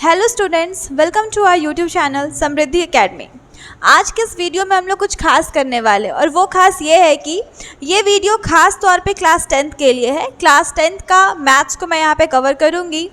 Hello students, welcome to our YouTube channel Samriddhi academy. आज के इस वीडियो में हम लोग कुछ खास करने वाले और वो खास ये है कि ये वीडियो खास तौर पे क्लास 10th के लिए है। क्लास 10th का मैथ्स को मैं यहाँ पे कवर करूँगी।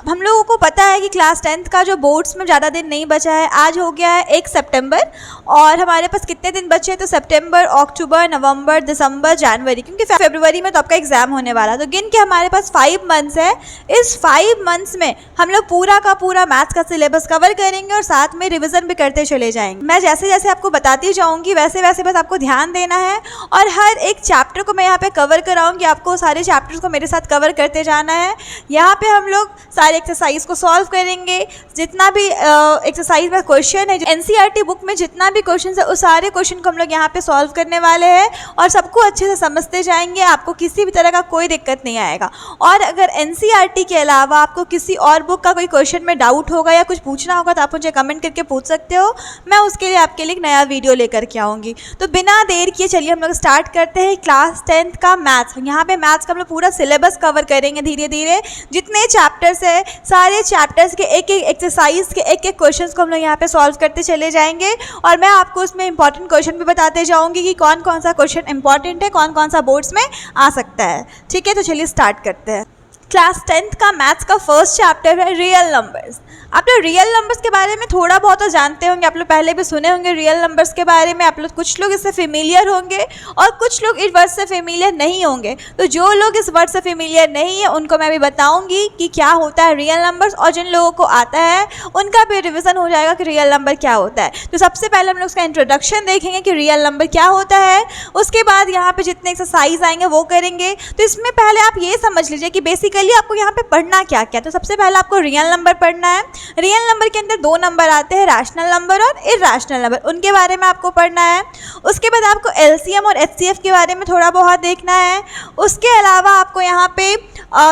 हम लोगों को पता है कि क्लास 10th का जो बोर्ड्स में ज़्यादा दिन नहीं बचा है, आज हो गया है 1 सितंबर और हमारे पास कितने दिन बचे हैं तो सितंबर, अक्टूबर, नवंबर, दिसंबर, जनवरी, क्योंकि फरवरी में तो आपका एग्ज़ाम होने वाला है। तो गिन के हमारे पास 5 मंथ्स है। इस 5 मंथ्स में हम लोग पूरा का पूरा मैथ्स का सिलेबस कवर करेंगे और साथ में रिविज़न भी करते चले जाएंगे। मैं जैसे जैसे आपको बताती जाऊंगी वैसे वैसे बस आपको ध्यान देना है और हर एक चैप्टर को मैं यहाँ पे कवर कराऊंगी। आपको सारे चैप्टर्स को मेरे साथ कवर करते जाना है। यहाँ पे हम लोग सारे एक्सरसाइज को सॉल्व करेंगे। जितना भी एक्सरसाइज में क्वेश्चन है, एनसीईआरटी बुक में जितना भी क्वेश्चन है उस सारे क्वेश्चन को हम लोग यहाँ पे सॉल्व करने वाले हैं और सबको अच्छे से समझते जाएंगे। आपको किसी भी तरह का कोई दिक्कत नहीं आएगा। और अगर एनसीईआरटी के अलावा आपको किसी और बुक का कोई क्वेश्चन में डाउट होगा या कुछ पूछना होगा तो आप मुझे कमेंट करके पूछ सकते हो। मैं उसके लिए आपके लिए एक नया वीडियो लेकर के आऊँगी। तो बिना देर किए चलिए हम लोग स्टार्ट करते हैं क्लास 10th का मैथ्स। यहाँ पे मैथ्स का हम लोग पूरा सिलेबस कवर करेंगे धीरे धीरे। जितने चैप्टर्स है सारे चैप्टर्स के एक एक एक्सरसाइज के एक एक क्वेश्चंस को हम लोग यहाँ पे सॉल्व करते चले जाएंगे और मैं आपको उसमें इंपॉर्टेंट क्वेश्चन भी बताते जाऊँगी कि कौन कौन सा क्वेश्चन इंपॉर्टेंट है, कौन कौन सा बोर्ड्स में आ सकता है। ठीक है, तो चलिए स्टार्ट करते हैं। क्लास 10th का मैथ्स का फर्स्ट चैप्टर है रियल नंबर्स। आप लोग रियल नंबर्स के बारे में थोड़ा बहुत तो जानते होंगे, आप लोग पहले भी सुने होंगे रियल नंबर्स के बारे में। आप लोग कुछ लोग इससे फेमिलियर होंगे और कुछ लोग इस वर्ड से फेमिलियर नहीं होंगे। तो जो लोग इस वर्ड से फेमिलियर नहीं है उनको मैं भी बताऊंगी कि क्या होता है रियल नंबर्स, और जिन लोगों को आता है उनका भी रिविज़न हो जाएगा कि रियल नंबर क्या होता है। तो सबसे पहले हम लोग उसका इंट्रोडक्शन देखेंगे कि रियल नंबर क्या होता है। उसके बाद यहाँ पर जितने एक्सरसाइज आएंगे वो करेंगे। तो इसमें पहले आप ये समझ लीजिए कि बेसिकली आपको यहाँ पर पढ़ना क्या क्या। तो सबसे पहले आपको रियल नंबर पढ़ना है। रियल नंबर के अंदर 2 नंबर आते हैं, रैशनल नंबर और इरैशनल नंबर। उनके बारे में आपको पढ़ना है। उसके बाद आपको एलसीएम और एचसीएफ के बारे में थोड़ा बहुत देखना है। उसके अलावा आपको यहाँ पे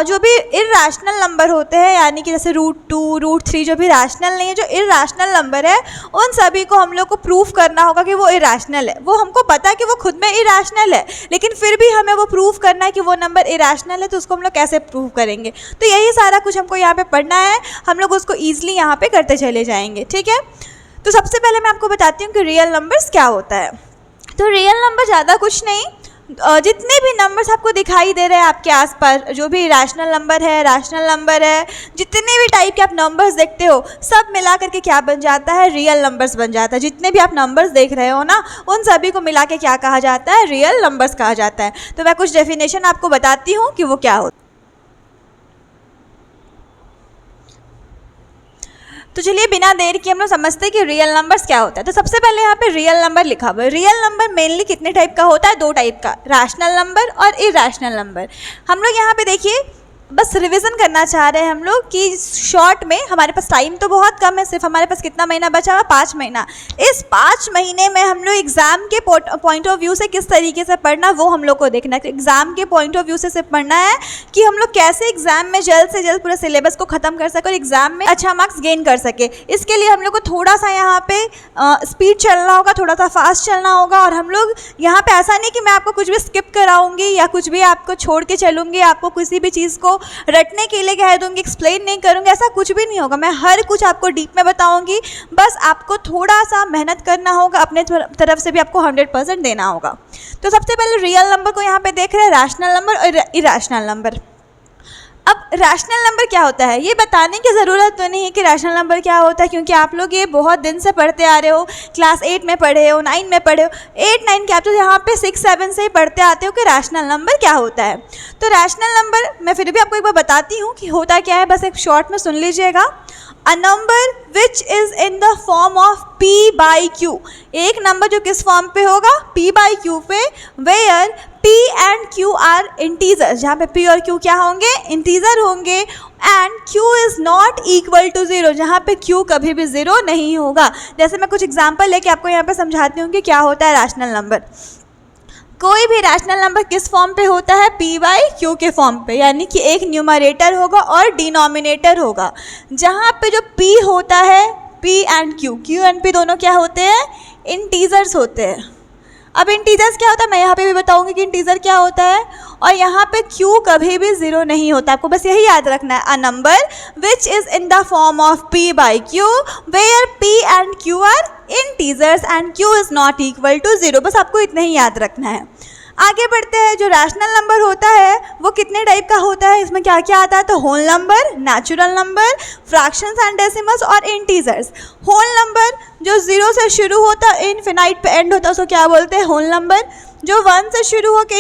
जो भी इरैशनल नंबर होते हैं, यानी कि जैसे √2, √3 जो भी रैशनल नहीं है, जो इरैशनल नंबर है उन सभी को हम लोग को प्रूफ करना होगा कि वो इरैशनल है। वो हमको पता है कि वो खुद में इरैशनल है, लेकिन फिर भी हमें वो प्रूफ करना है कि वो नंबर इरैशनल है। तो उसको हम लोग कैसे प्रूफ करेंगे, तो यही सारा कुछ हमको यहाँ पे पढ़ना है। हम लोग उसको ईजिली यहाँ पे करते चले जाएंगे। ठीक है, तो सबसे पहले मैं आपको बताती हूँ कि रियल नंबर्स क्या होता है। तो रियल नंबर ज़्यादा कुछ नहीं, जितने भी नंबर्स आपको दिखाई दे रहे हैं आपके आसपास, जो भी रैशनल नंबर है, रैशनल नंबर है, जितने भी टाइप के आप नंबर्स देखते हो सब मिला करके क्या बन जाता है, रियल नंबर्स बन जाता है। जितने भी आप नंबर्स देख रहे हो ना उन सभी को मिला के क्या कहा जाता है, रियल नंबर्स कहा जाता है। तो मैं कुछ डेफिनेशन आपको बताती हूँ कि वो क्या होता है। तो चलिए बिना देर के हम लोग समझते हैं कि रियल नंबर्स क्या होता है। तो सबसे पहले यहाँ पे रियल नंबर लिखा हुआ है। रियल नंबर मेनली कितने टाइप का होता है, 2 टाइप का, रैशनल नंबर और इरैशनल नंबर। हम लोग यहाँ पे देखिए बस रिवीजन करना चाह रहे हैं हम लोग कि शॉर्ट में हमारे पास टाइम तो बहुत कम है, सिर्फ हमारे पास कितना महीना बचा हुआ, 5 महीना। इस 5 महीने में हम लोग एग्ज़ाम के पॉइंट ऑफ व्यू से किस तरीके से पढ़ना वो हम लोग को देखना है। एग्ज़ाम के पॉइंट ऑफ व्यू से सिर्फ पढ़ना है कि हम लोग कैसे एग्ज़ाम में जल्द से जल्द पूरे सिलेबस को ख़त्म कर सके और एग्ज़ाम में अच्छा मार्क्स गेन कर सके। इसके लिए हम लोग को थोड़ा सा यहाँ पे स्पीड चलना होगा, थोड़ा सा फास्ट चलना होगा। और हम लोग यहाँ पे ऐसा नहीं कि मैं आपको कुछ भी स्किप कराऊंगी या कुछ भी आपको छोड़ के चलूँगी, आपको किसी भी चीज़ को रटने के लिए कह दूंगी, एक्सप्लेन नहीं करूंगी, ऐसा कुछ भी नहीं होगा। मैं हर कुछ आपको डीप में बताऊंगी। बस आपको थोड़ा सा मेहनत करना होगा, अपने तरफ से भी आपको 100% देना होगा। तो सबसे पहले रियल नंबर को यहाँ पे देख रहे हैं, रैशनल नंबर और इरैशनल नंबर। अब रैशनल नंबर क्या होता है ये बताने की ज़रूरत तो नहीं है कि रैशनल नंबर क्या होता है, क्योंकि आप लोग ये बहुत दिन से पढ़ते आ रहे हो। क्लास 8 में पढ़े हो, 9 में पढ़े हो, 8, 9 के आप तो यहाँ पे 6, 7 से ही पढ़ते आते हो कि रैशनल नंबर क्या होता है। तो रैशनल नंबर मैं फिर भी आपको एक बार बताती हूँ कि होता क्या है, बस एक शॉर्ट में सुन लीजिएगा। अ number which is in the form of P/Q। एक नंबर जो किस फॉर्म पे होगा, P/Q पे, where P and Q are integers, जहाँ पे P और Q क्या होंगे, इंटीजर होंगे। And Q is not equal to 0, जहाँ पे Q कभी भी 0 नहीं होगा। जैसे मैं कुछ एग्जांपल लेके आपको यहाँ पे समझाती हूँ कि क्या होता है रैशनल नंबर। कोई भी रैशनल नंबर किस फॉर्म पे होता है, P/Q के फॉर्म पे, यानी कि एक न्यूमरेटर होगा और डिनोमिनेटर होगा। जहाँ पे जो P होता है, P and Q, Q and P दोनों क्या होते हैं, इंटीजर्स होते हैं। अब इंटीजर्स क्या होता है, मैं यहाँ पे भी बताऊंगी कि इंटीजर क्या होता है। और यहाँ पे q कभी भी 0 नहीं होता, आपको बस यही याद रखना है। A number which is in the form of p by q where p and q are integers and q is not equal to 0, बस आपको इतना ही याद रखना है। आगे बढ़ते हैं। जो रैशनल नंबर होता है वो कितने टाइप का होता है, इसमें क्या क्या आता है, तो whole number, natural number, fractions and decimals और इंटीजर्स। होल नंबर जो 0 से शुरू होता है इनफिनाइट पे एंड होता है उसको क्या बोलते हैं, होल नंबर। जो 1 से शुरू होकर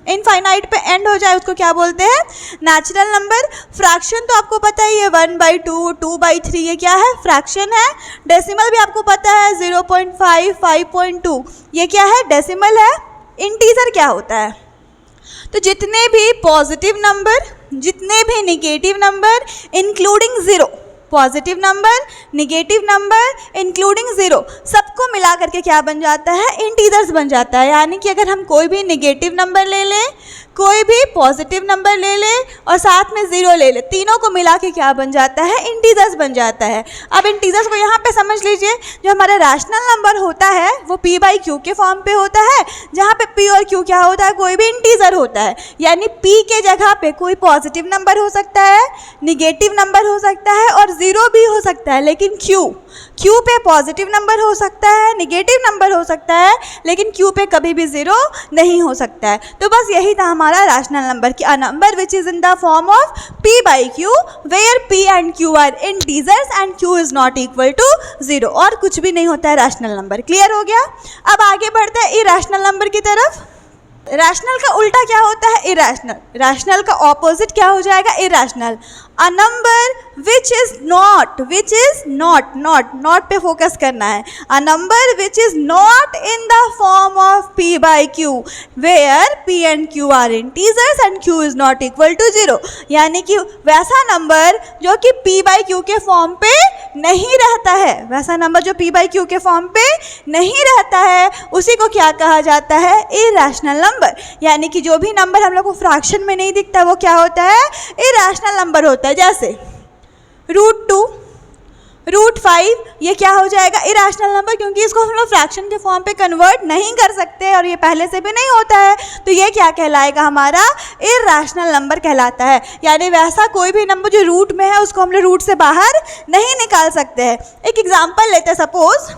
इनफाइनाइट पे एंड हो जाए उसको क्या बोलते हैं, नेचुरल नंबर। फ्रैक्शन तो आपको पता ही है 1/2, 2/3, ये क्या है, फ्रैक्शन है। डेसिमल भी आपको पता है 0.5, 5.2, ये क्या है, डेसिमल है। इंटीजर क्या होता है, तो जितने भी पॉजिटिव नंबर, जितने भी negative number including 0, positive number, negative number including 0, सबको मिला करके क्या बन जाता है, इंटीजर्स बन जाता है। यानी कि अगर हम कोई भी निगेटिव नंबर ले लें, कोई भी पॉजिटिव नंबर ले ले और साथ में 0 ले ले, तीनों को मिला के क्या बन जाता है, इंटीजर्स बन जाता है। अब इंटीजर्स को यहाँ पे समझ लीजिए, जो हमारा रैशनल नंबर होता है वो p बाई q के फॉर्म पे होता है, जहाँ पे p और q क्या होता है, कोई भी इंटीजर होता है। यानी p के जगह पे कोई पॉजिटिव नंबर हो सकता है, निगेटिव नंबर हो सकता है और 0 भी हो सकता है, लेकिन q पे पॉजिटिव नंबर हो सकता है, निगेटिव नंबर हो सकता है, लेकिन q पे कभी भी 0 नहीं हो सकता है। तो बस यही था हमारा रैशनल नंबर कि a number which is in the form of p by q where p and q are integers and q is not equal to 0, और कुछ भी नहीं होता है रैशनल नंबर। क्लियर हो गया। अब आगे बढ़ते हैं इरैशनल नंबर की तरफ। रैशनल का उल्टा क्या होता है, इरैशनल। रैशनल का ऑपोजिट क्या हो जाएगा, irrational. A number which is not पे फोकस करना है। A number which is not in the form of p by q where p and q are integers and q is not equal to 0। यानी कि वैसा number जो कि p by q के form पे नहीं रहता है, वैसा नंबर जो p बाई q के फॉर्म पे नहीं रहता है, उसी को क्या कहा जाता है, इरैशनल नंबर। यानी कि जो भी नंबर हम लोग को फ्रैक्शन में नहीं दिखता वो क्या होता है, इरैशनल नंबर होता है। जैसे √2, √5, ये क्या हो जाएगा, इरैशनल नंबर, क्योंकि इसको हम लोग फ्रैक्शन के फॉर्म पे कन्वर्ट नहीं कर सकते और ये पहले से भी नहीं होता है, तो ये क्या कहलाएगा, हमारा इरैशनल नंबर कहलाता है। यानी वैसा कोई भी नंबर जो रूट में है उसको हम लोग रूट से बाहर नहीं निकाल सकते हैं। एक एग्जांपल लेते हैं, सपोज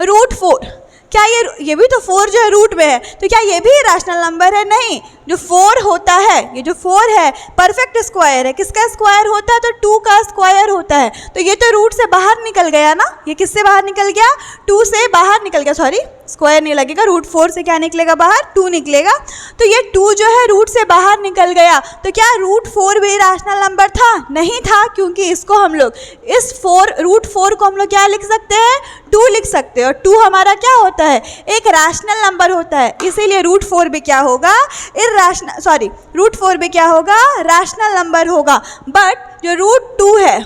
√4, क्या ये भी तो 4 जो है रूट में है, तो क्या ये भी इरैशनल नंबर है, नहीं। जो 4 होता है, ये जो 4 है परफेक्ट स्क्वायर है, किसका स्क्वायर होता है, तो 2 का स्क्वायर होता है, तो ये तो रूट से बाहर निकल गया ना, ये किससे बाहर निकल गया, 2 से बाहर निकल गया, सॉरी स्क्वायर नहीं लगेगा, √4 से क्या निकलेगा बाहर, 2 निकलेगा, तो ये 2 जो है रूट से बाहर निकल गया, तो क्या √4 भी इरैशनल नंबर था, नहीं था, क्योंकि इसको हम लोग इस √4 को हम लोग क्या लिख सकते हैं, 2 लिख सकते हैं, और 2 हमारा क्या होता है, एक रैशनल नंबर होता है, इसीलिए √4 भी क्या होगा, √4 भी क्या होगा, रैशनल नंबर होगा। बट जो √2 है,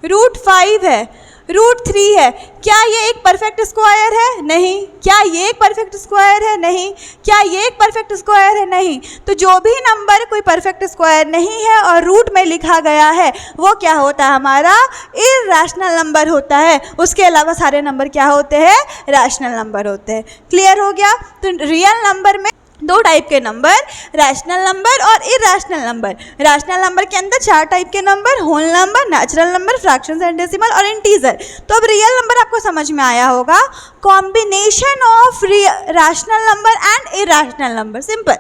√5 है, √3 है, क्या ये एक परफेक्ट स्क्वायर है, नहीं। क्या ये एक परफेक्ट स्क्वायर है, नहीं। क्या ये एक परफेक्ट स्क्वायर है, नहीं। तो जो भी नंबर कोई परफेक्ट स्क्वायर नहीं है और रूट में लिखा गया है वो क्या होता है, हमारा इरैशनल नंबर होता है। उसके अलावा सारे नंबर क्या होते हैं, रैशनल नंबर होते हैं। क्लियर हो गया। तो रियल नंबर में 2 टाइप के नंबर, रैशनल नंबर और इरैशनल नंबर। रैशनल नंबर के अंदर 4 टाइप के number, whole number, natural number, fractions and decimal और इंटीजर। तो अब रियल नंबर आपको समझ में आया होगा, combination of rational number and irrational number, simple.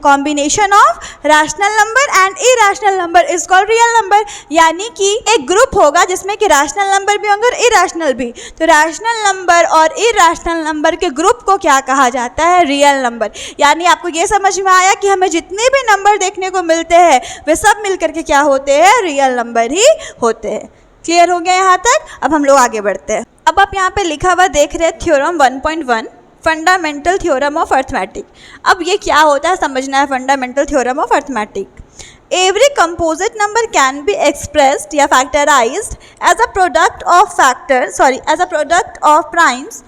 Combination of rational number and irrational number is called real number. यानी कि एक ग्रुप होगा जिसमें कि रैशनल नंबर भी होंगे और इरैशनल भी, तो रैशनल नंबर और इरैशनल नंबर के ग्रुप को क्या कहा जाता है, रियल नंबर। यानी आपको ये समझ में आया कि हमें जितने भी नंबर देखने को मिलते हैं वे सब मिलकर के क्या होते हैं, रियल नंबर ही होते हैं। क्लियर हो गया यहाँ तक। अब हम लोग आगे बढ़ते हैं। अब आप यहाँ पे लिखा हुआ देख रहे हैं theorem 1.1, fundamental theorem of arithmetic. अब ये क्या होता है समझना है, fundamental theorem of arithmetic. Every composite number can be expressed या factorized as a product of primes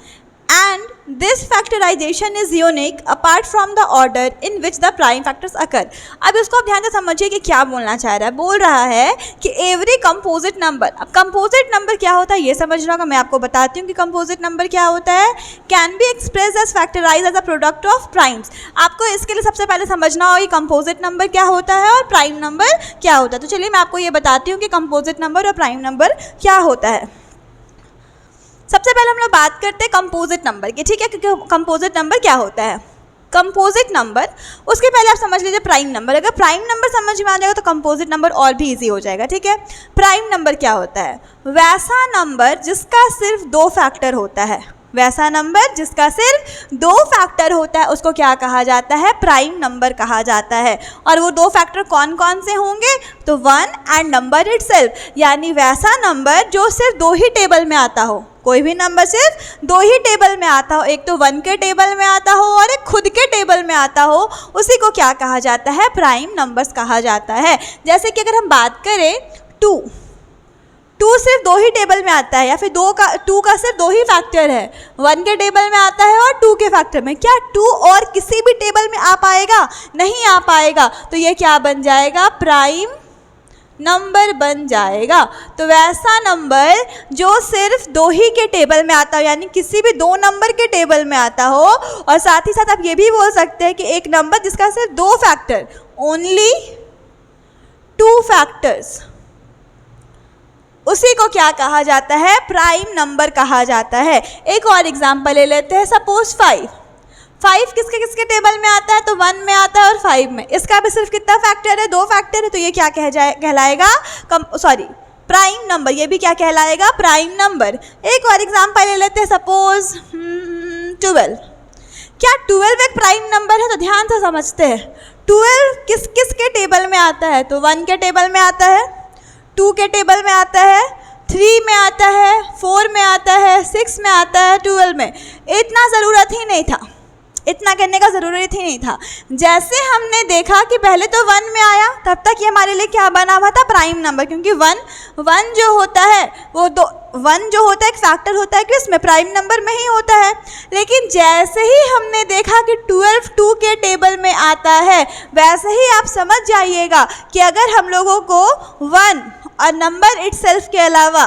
and this factorization is unique apart from the order in which the prime factors occur. अब इसको आप ध्यान से समझिए कि क्या बोलना चाह रहा है। बोल रहा है कि एवरी कंपोजिट नंबर, अब कंपोजिट नंबर क्या होता है ये समझ रहा होगा, मैं आपको बताती हूँ कि कंपोजिट नंबर क्या होता है। Can be express as factorize as a product of primes. आपको इसके लिए सबसे पहले समझना होगा कि कंपोजिट नंबर क्या होता है और प्राइम नंबर क्या होता है। तो चलिए मैं आपको ये बताती हूँ कि कंपोजिट नंबर और प्राइम नंबर क्या होता है। सबसे पहले हम लोग बात करते हैं कंपोजिट नंबर की, ठीक है, क्योंकि कंपोजिट नंबर क्या होता है। कंपोजिट नंबर, उसके पहले आप समझ लीजिए प्राइम नंबर। अगर प्राइम नंबर समझ में आ जाएगा तो कंपोजिट नंबर और भी इजी हो जाएगा, ठीक है। प्राइम नंबर क्या होता है? वैसा नंबर जिसका सिर्फ 2 फैक्टर होता है, वैसा नंबर जिसका सिर्फ 2 फैक्टर होता है उसको क्या कहा जाता है? प्राइम नंबर कहा जाता है। और वो 2 फैक्टर कौन कौन से होंगे? तो 1 एंड नंबर इटसेल्फ, यानी वैसा नंबर जो सिर्फ 2 ही टेबल में आता हो। कोई भी नंबर सिर्फ 2 ही टेबल में आता हो, एक तो 1 के टेबल में आता हो और एक खुद के टेबल में आता हो, उसी को क्या कहा जाता है? प्राइम नंबर्स कहा जाता है। जैसे कि अगर हम बात करें 2 सिर्फ 2 ही टेबल में आता है, या फिर 2 का सिर्फ 2 ही फैक्टर है, 1 के टेबल में आता है और 2 के फैक्टर में। क्या 2 और किसी भी टेबल में आ पाएगा? नहीं आ पाएगा। तो ये क्या बन जाएगा? प्राइम नंबर बन जाएगा। तो वैसा नंबर जो सिर्फ 2 ही के टेबल में आता हो, यानी किसी भी 2 नंबर के टेबल में आता हो, और साथ ही साथ आप ये भी बोल सकते हैं कि एक नंबर जिसका सिर्फ 2 फैक्टर, ओनली 2 फैक्टर्स, उसी को क्या कहा जाता है? प्राइम नंबर कहा जाता है। एक और एग्जांपल ले लेते हैं। सपोज 5 किसके किसके टेबल में आता है? तो 1 में आता है और 5 में। इसका भी सिर्फ कितना फैक्टर है? 2 फैक्टर है। तो ये क्या कहलाएगा? Prime number. ये भी क्या कहलाएगा? Prime number. एक और एग्जांपल ले लेते हैं। सपोज 12। क्या 12 एक प्राइम नंबर है? तो ध्यान से समझते हैं। 12 किस किस के टेबल में आता है? तो 1 के टेबल में आता है, 2 के टेबल में आता है, 3 में आता है, 4 में आता है, 6 में आता है, 12 में। इतना ज़रूरत ही नहीं था, इतना करने का ज़रूरत ही नहीं था। जैसे हमने देखा कि पहले तो 1 में आया, तब तक ये हमारे लिए क्या बना हुआ था? Prime number. क्योंकि 1 जो होता है वो 1 जो होता है एक फैक्टर होता है कि इसमें प्राइम नंबर में ही होता है। लेकिन जैसे ही हमने देखा कि 12 2 के टेबल में आता है, वैसे ही आप समझ जाइएगा कि अगर हम लोगों को 1 और नंबर इटसेल्फ के अलावा,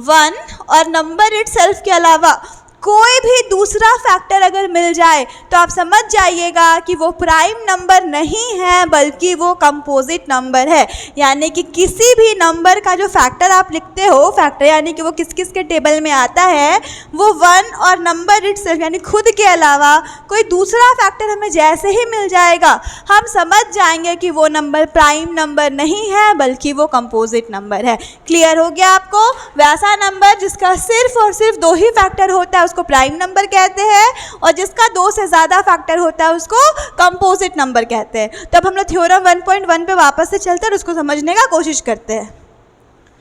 1 और नंबर इटसेल्फ के अलावा कोई भी दूसरा फैक्टर अगर मिल जाए तो आप समझ जाइएगा कि वो प्राइम नंबर नहीं है, बल्कि वो कंपोजिट नंबर है। यानी कि किसी भी नंबर का जो फैक्टर आप लिखते हो, फैक्टर यानी कि वो किस किस के टेबल में आता है, वो 1 और नंबर इटसेल्फ यानी खुद के अलावा कोई दूसरा फैक्टर हमें जैसे ही मिल जाएगा, हम समझ जाएंगे कि वो नंबर प्राइम नंबर नहीं है, बल्कि वो कंपोजिट नंबर है। क्लियर हो गया आपको? वैसा नंबर जिसका सिर्फ और सिर्फ 2 ही फैक्टर होता है उसको प्राइम नंबर कहते हैं, और जिसका 2 से ज़्यादा फैक्टर होता है उसको कंपोजिट नंबर कहते हैं। तो अब हम लोग थ्योरम 1.1 पे वापस से चलते हैं और उसको समझने का कोशिश करते हैं।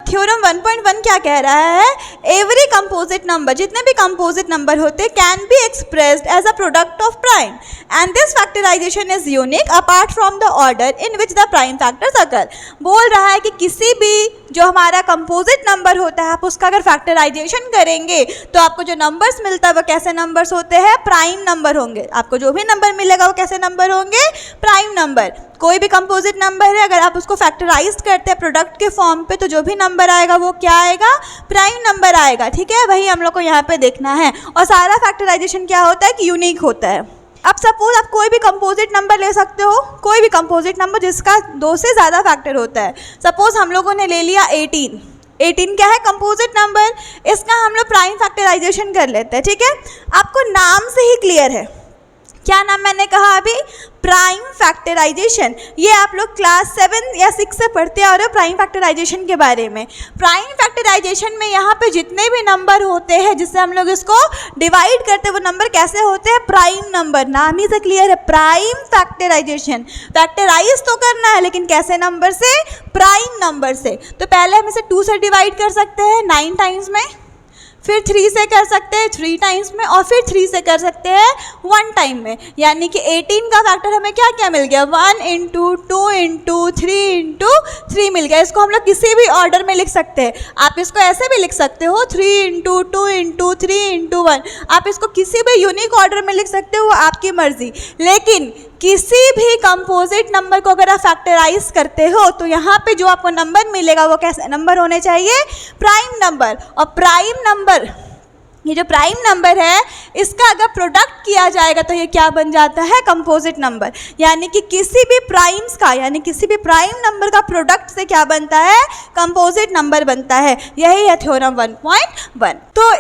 थ्योरम 1.1 क्या कह रहा है? एवरी कंपोजिट नंबर, जितने भी कंपोजिट नंबर होते हैं, can be expressed as a product of prime and this factorization is unique apart from the order in which the prime factors occur. बोल रहा है कि किसी भी जो हमारा कंपोजिट नंबर होता है, आप उसका अगर फैक्टराइजेशन करेंगे तो आपको जो नंबर्स मिलता है वो कैसे नंबर्स होते हैं? प्राइम नंबर होंगे। आपको जो भी नंबर मिलेगा वो कैसे नंबर होंगे? Prime number. कोई भी कंपोजिट नंबर है, अगर आप उसको फैक्टराइज करते हैं प्रोडक्ट के फॉर्म पे, तो जो भी नंबर आएगा वो क्या आएगा? प्राइम नंबर आएगा। ठीक है, वही हम लोग को यहाँ पे देखना है। और सारा फैक्टराइजेशन क्या होता है कि यूनिक होता है। अब सपोज आप कोई भी कंपोजिट नंबर ले सकते हो, कोई भी कंपोजिट नंबर जिसका 2 से ज़्यादा फैक्टर होता है। सपोज हम लोगों ने ले लिया 18 क्या है? Composite number. इसका हम लोग प्राइम फैक्टराइजेशन कर लेते हैं। ठीक है, आपको नाम से ही क्लियर है। क्या नाम मैंने कहा अभी? Prime factorization. ये आप लोग क्लास 7 या 6 से पढ़ते आ रहे हो प्राइम फैक्टराइजेशन के बारे में। प्राइम फैक्टराइजेशन में यहाँ पे जितने भी नंबर होते हैं जिससे हम लोग इसको डिवाइड करते हैं, वो नंबर कैसे होते हैं? Prime number. नाम ही से क्लियर है, प्राइम फैक्टराइजेशन। फैक्टराइज तो करना है, लेकिन कैसे नंबर से? प्राइम नंबर से। तो पहले हम इसे 2 से डिवाइड कर सकते हैं 9 टाइम्स में, फिर 3 से कर सकते हैं 3 टाइम्स में, और फिर 3 से कर सकते हैं 1 टाइम में। यानी कि 18 का फैक्टर हमें क्या क्या मिल गया, 1 इंटू 2 इंटू 3 इंटू 3 मिल गया। इसको हम लोग किसी भी ऑर्डर में लिख सकते हैं। आप इसको ऐसे भी लिख सकते हो 3 इंटू 2 इंटू 3 इंटू 1। आप इसको किसी भी यूनिक ऑर्डर में लिख सकते हो, वो आपकी मर्जी। लेकिन किसी भी कंपोजिट नंबर को अगर आप फैक्टराइज करते हो तो यहाँ पे जो आपको नंबर मिलेगा वो कैसे नंबर होने चाहिए, प्राइम नंबर। और प्राइम नंबर, ये जो प्राइम नंबर है इसका अगर प्रोडक्ट किया जाएगा तो ये क्या बन जाता है, कंपोजिट नंबर। यानी कि किसी भी प्राइम्स का, यानी किसी भी प्राइम नंबर का प्रोडक्ट से क्या बनता है, कंपोजिट नंबर बनता है। यही है थ्योरम 1.1। तो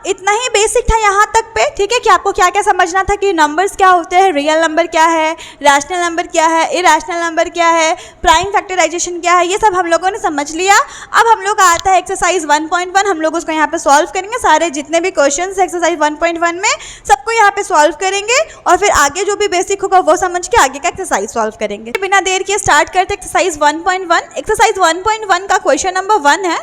इतना ही बेसिक था यहाँ तक पे, ठीक है, कि आपको क्या क्या समझना था कि नंबर्स क्या होते हैं, रियल नंबर क्या है, रैशनल नंबर क्या है, इरैशनल नंबर क्या है, प्राइम फैक्टराइजेशन क्या है, ये सब हम लोगों ने समझ लिया। अब हम लोग आता है एक्सरसाइज 1.1, हम लोग उसको यहाँ पे सॉल्व करेंगे। सारे जितने भी क्वेश्चंस एक्सरसाइज 1.1 में सबको यहाँ पे सॉल्व करेंगे, और फिर आगे जो भी बेसिक होगा वो समझ के आगे का एक्सरसाइज सॉल्व करेंगे। बिना देर के स्टार्ट करते एक्सरसाइज 1.1। एक्सरसाइज 1.1 का क्वेश्चन नंबर 1 है,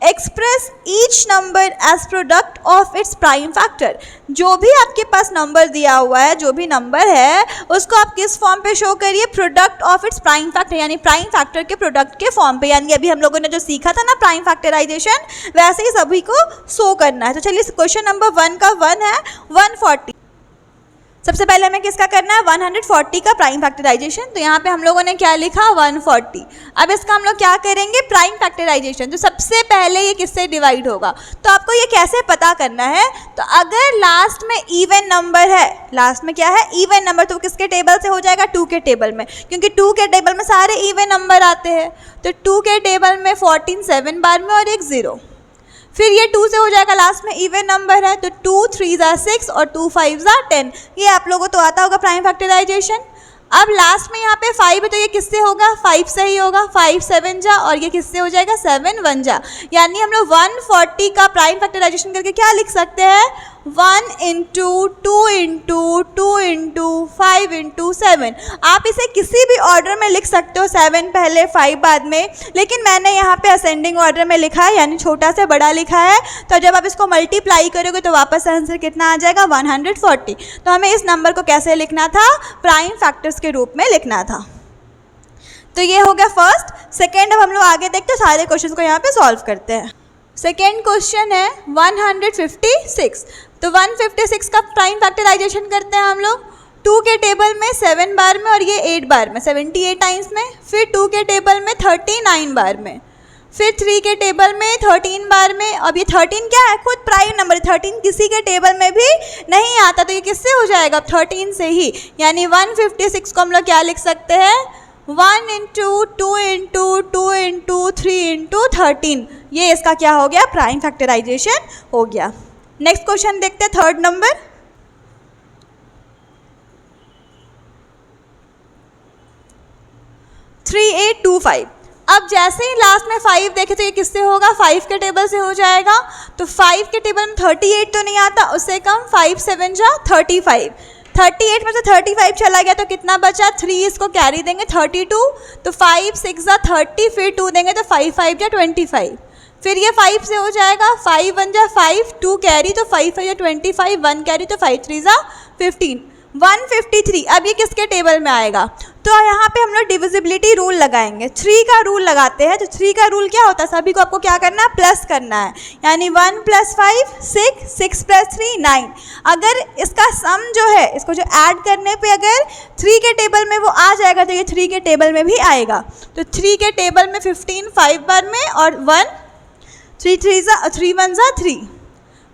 express each number as product of its prime factor. जो भी आपके पास नंबर दिया हुआ है, जो भी नंबर है उसको आप किस फॉर्म पे शो करिए, product of its prime factor, यानी प्राइम फैक्टर के प्रोडक्ट के फॉर्म पे। यानी अभी हम लोगों ने जो सीखा था ना प्राइम फैक्टराइजेशन, वैसे ही सभी को शो करना है। तो चलिए क्वेश्चन नंबर 1 का 1 है 140। सबसे पहले हमें किसका करना है, 140 का प्राइम फैक्टराइजेशन। तो यहाँ पे हम लोगों ने क्या लिखा, 140। अब इसका हम लोग क्या करेंगे, प्राइम फैक्टराइजेशन। तो सबसे पहले ये किससे डिवाइड होगा, तो आपको ये कैसे पता करना है, तो अगर लास्ट में इवन नंबर है, लास्ट में क्या है, इवन नंबर, तो किसके टेबल से हो जाएगा, 2 के टेबल में, क्योंकि 2 के टेबल में सारे इवन नंबर आते हैं। तो 2 के टेबल में 14 7 बार में और एक 0। फिर ये 2 से हो जाएगा, लास्ट में इवन नंबर है, तो 2 3 ज़ा 6 और 2 5 ज़ा 10। ये आप लोगों को तो आता होगा प्राइम फैक्टराइजेशन। अब लास्ट में यहाँ पे 5 है, तो ये किससे होगा, 5 से ही होगा, 5 7 जा, और ये किससे हो जाएगा, 7 1 जा। यानी हम लोग 140 का प्राइम फैक्टराइजेशन करके क्या लिख सकते हैं, 1 इंटू 2 इंटू 2 इंटू 5 इंटू 7। आप इसे किसी भी ऑर्डर में लिख सकते हो, 7 पहले 5 बाद में, लेकिन मैंने यहाँ पे असेंडिंग ऑर्डर में लिखा है, यानी छोटा से बड़ा लिखा है। तो जब आप इसको मल्टीप्लाई करोगे तो वापस आंसर कितना आ जाएगा, 140। तो हमें इस नंबर को कैसे लिखना था, प्राइम फैक्टर्स के रूप में लिखना था। तो ये हो गया फर्स्ट। सेकेंड, अब हम लोग आगे देखते हैं, सारे क्वेश्चन को यहाँ पे सॉल्व करते हैं। सेकेंड क्वेश्चन है 156। तो 156 का प्राइम फैक्टराइजेशन करते हैं हम लोग। 2 के टेबल में 7 बार में और ये 8 बार में, 78 टाइम्स में। फिर 2 के टेबल में 39 बार में। फिर 3 के टेबल में 13 बार में। अब ये 13 क्या है, खुद प्राइम नंबर, 13 किसी के टेबल में भी नहीं आता, तो ये किससे हो जाएगा, 13 से ही। यानी 156 को हम लोग क्या लिख सकते हैं, 1 इंटू 2 इंटू 2 इंटू 3 इंटू 13। ये इसका क्या हो गया, प्राइम फैक्टराइजेशन हो गया। नेक्स्ट क्वेश्चन देखते हैं, थर्ड नंबर। 3825। अब जैसे ही लास्ट में 5 देखे तो ये किससे होगा, 5 के टेबल से हो जाएगा। तो 5 के टेबल में 38 तो नहीं आता, उससे कम 5 7 जा 35। 38 में से 35 चला गया तो कितना बचा, 3 इसको कैरी देंगे 32। तो 5 6 जा 30, फिर 2 देंगे तो 5 5 जा 25। फिर ये 5 से हो जाएगा, 5 1 जा 5, 2 कैरी तो 5 5 जा 25, 1 कैरी तो 5 3 जा 15। 153। अब ये किसके टेबल में आएगा, तो यहाँ पे हम लोग डिविजिबिलिटी रूल लगाएंगे। 3 का रूल लगाते हैं। तो 3 का रूल क्या होता है, सभी को आपको क्या करना है, प्लस करना है। यानी 1 + 5 6, 6 + 3 9। अगर इसका सम जो है, इसको जो ऐड करने पे अगर 3 के टेबल में वो आ जाएगा तो ये 3 के टेबल में भी आएगा। तो 3 के टेबल में 15 5 बार में और 1 3 3 जा 3 1 जा 3।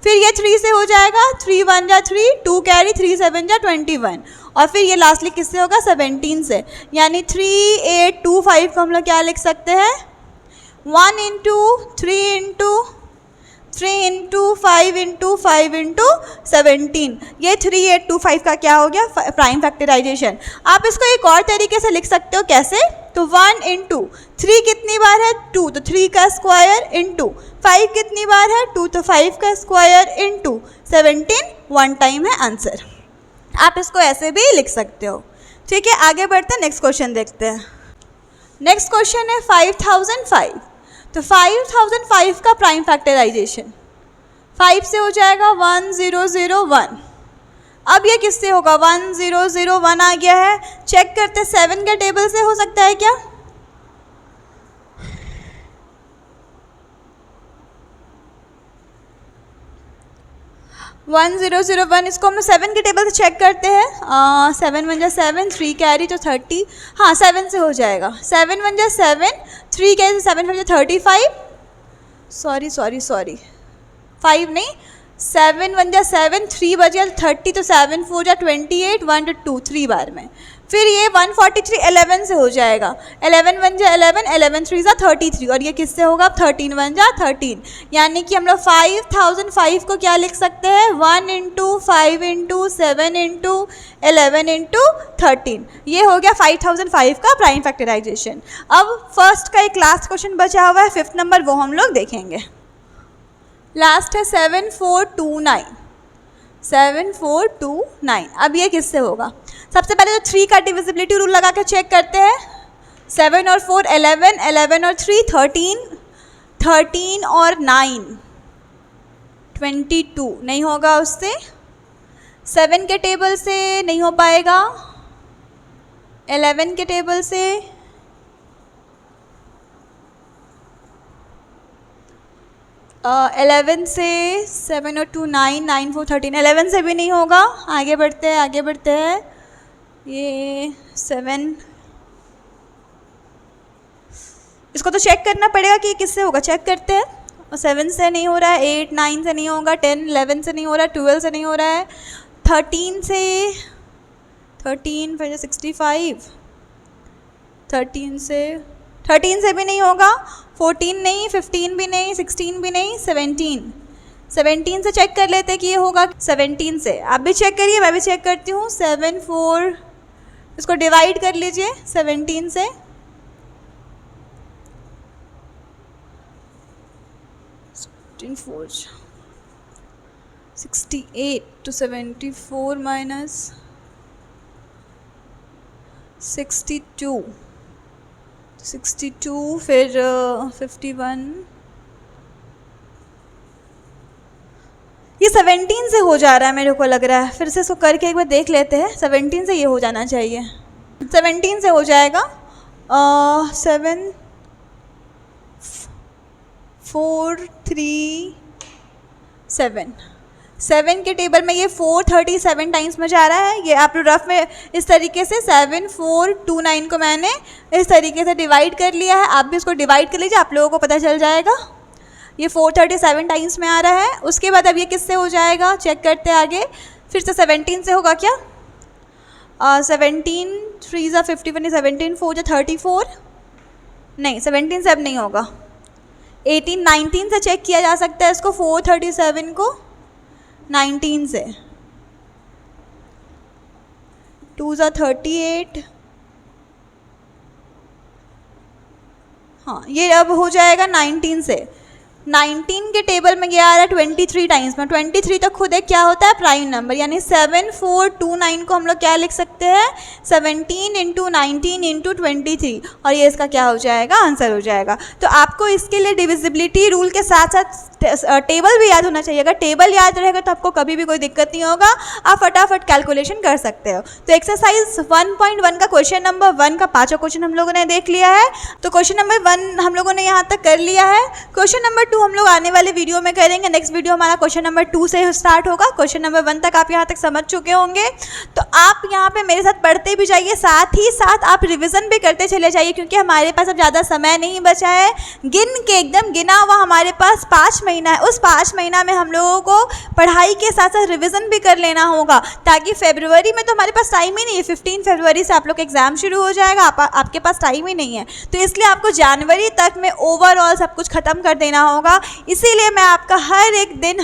फिर ये 3 से हो जाएगा, 3 1 जा 3, 2 कैरी 3 7 जा 21। और फिर ये लास्टली किससे होगा, 17 से। यानी 3 8 2 5 को हम लोग क्या लिख सकते हैं, 1 into 3 into 3 into 5 into 5 into 17। ये 3825 का क्या हो गया, प्राइम फैक्टराइजेशन। आप इसको एक और तरीके से लिख सकते हो, कैसे, तो 1 इंटू 3 कितनी बार है, 2, तो 3 का स्क्वायर इंटू 5 कितनी बार है, 2, तो 5 का स्क्वायर इंटू 17 1 टाइम है आंसर। आप इसको ऐसे भी लिख सकते हो। ठीक है, आगे बढ़ते हैं, नेक्स्ट क्वेश्चन देखते हैं। नेक्स्ट क्वेश्चन है 5005। तो 5005 का प्राइम फैक्टराइजेशन। 5 से हो जाएगा 1001। अब ये किससे होगा? 1001 आ गया है। चेक करते 7 के टेबल से हो सकता है क्या? वन 1001 इसको हम 7 के टेबल से चेक करते हैं। 7 1 जा 7, 3 कैरी तो 30। हाँ 7 से हो जाएगा। 7 1 जा 7, 3 कैरी 7 5 जा 35। सॉरी 5 नहीं, 7 1 जा 7, 3 बजे 30 तो 7 4 जा 28, 1 2 3 बार में। फिर ये 143 11 से हो जाएगा। 11 1 जा 11, 11 3 जा 33 और ये किससे होगा? 13 1 जा 13। यानी कि हम लोग 5005 को क्या लिख सकते हैं? 1 × 5 × 7 × 11 × 13। ये हो गया 5005 का प्राइम फैक्टराइजेशन। अब फर्स्ट का एक लास्ट क्वेश्चन बचा हुआ है 5th नंबर, वो हम लोग देखेंगे। लास्ट है 7429। 7429। अब ये किससे होगा? सबसे पहले तो 3 का डिविजिबिलिटी रूल लगा के चेक करते हैं। 7 और 4 11, 11 और 3 13, 13 और 9 22। नहीं होगा उससे। 7 के टेबल से नहीं हो पाएगा। 11 के टेबल से, 11 से 7 और 2 9, 9 4 13। 11 से भी नहीं होगा। आगे बढ़ते हैं। ये 7, इसको तो चेक करना पड़ेगा कि किससे होगा। चेक करते हैं। 7 से नहीं हो रहा है, 8 9 से नहीं होगा, 10 11 से नहीं हो रहा है, 12 से नहीं हो रहा है, 13 से 13 फिर 65, 13 से भी नहीं होगा, 14 नहीं, 15 भी नहीं, 16 भी नहीं, 17 से चेक कर लेते कि ये होगा। 17 से आप भी चेक करिए, मैं भी चेक करती हूँ। 7 4, इसको डिवाइड कर लीजिए 17 से। 4 68 to 74 minus 62 फिर 51। ये 17 से हो जा रहा है मेरे को लग रहा है। फिर से इसको करके एक बार देख लेते हैं। 17 से ये हो जाना चाहिए। 17 से हो जाएगा। 7 4 3 7 के टेबल में ये 437 टाइम्स में जा रहा है। ये आप रफ में इस तरीके से 7429 को मैंने इस तरीके से डिवाइड कर लिया है। आप भी इसको डिवाइड कर लीजिए, आप लोगों को पता चल जाएगा। ये 437 टाइम्स में आ रहा है। उसके बाद अब ये किससे हो जाएगा? चेक करते हैं आगे। फिर से 17 से होगा क्या? 17 3 जा 51, 17 4 जा 34। नहीं, 17 से अब नहीं होगा। 18 19 से चेक किया जा सकता है इसको। 437 को 19 से, 2 जा 38। हाँ, ये अब हो जाएगा 19 से। 19 के टेबल में ये आ रहा है 23 टाइम्स में। 23 तो खुद एक क्या होता है? Prime number. यानी 7429 को हम लोग क्या लिख सकते हैं? 17 × 19 × 23। और ये इसका क्या हो जाएगा? आंसर हो जाएगा। तो आपको इसके लिए डिविजिबिलिटी रूल के साथ साथ टेबल भी याद होना चाहिए। अगर टेबल याद रहेगा तो आपको कभी भी कोई दिक्कत नहीं होगा, आप फटाफट कैलकुलेशन कर सकते हो। तो एक्सरसाइज 1.1 का क्वेश्चन नंबर 1 का 5वां क्वेश्चन हम लोगों ने देख लिया है। तो क्वेश्चन नंबर 1 हम लोगों ने यहाँ तक कर लिया है। क्वेश्चन नंबर 2 हम लोग आने वाले वीडियो में करेंगे। नेक्स्ट वीडियो हमारा क्वेश्चन नंबर 2 से स्टार्ट होगा। क्वेश्चन नंबर 1 तक आप यहाँ तक समझ चुके होंगे। तो आप यहाँ पे मेरे साथ पढ़ते भी जाइए, साथ ही साथ आप रिविजन भी करते चले जाइए, क्योंकि हमारे पास अब ज़्यादा समय नहीं बचा है। गिन के एकदम गिना हुआ हमारे पास 5 महीना है। उस 5 महीना में हम लोगों को पढ़ाई के साथ साथ रिविजन भी कर लेना होगा, ताकि फरवरी में तो हमारे पास टाइम ही नहीं है। 15 फरवरी से आप लोग एग्जाम शुरू हो जाएगा, आपके पास टाइम ही नहीं है। तो इसलिए आपको जनवरी तक में ओवरऑल सब कुछ खत्म कर देना होगा। इसीलिए मैं आपका हर एक दिन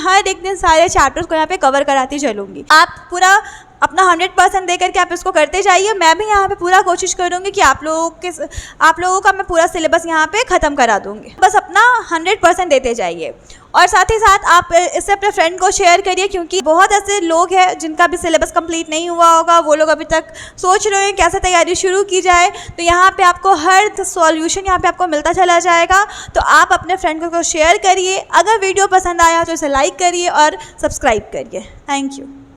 सारे चैप्टर्स को यहाँ पे कवर कराती चलूँगी। आप पूरा अपना 100% दे करके आप इसको करते जाइए। मैं भी यहाँ पे पूरा कोशिश करूँगी कि आप लोगों का मैं पूरा सिलेबस यहाँ पे ख़त्म करा दूँगी। बस अपना 100% देते जाइए और साथ ही साथ आप इससे अपने फ्रेंड को शेयर करिए, क्योंकि बहुत ऐसे लोग हैं जिनका भी सिलेबस कंप्लीट नहीं हुआ होगा, वो लोग अभी तक सोच रहे हैं कैसे तैयारी शुरू की जाए। तो यहाँ पे आपको हर सॉल्यूशन यहाँ पे आपको मिलता चला जाएगा। तो आप अपने फ्रेंड को शेयर करिए। अगर वीडियो पसंद आया तो इसे लाइक करिए और सब्सक्राइब करिए। Thank you.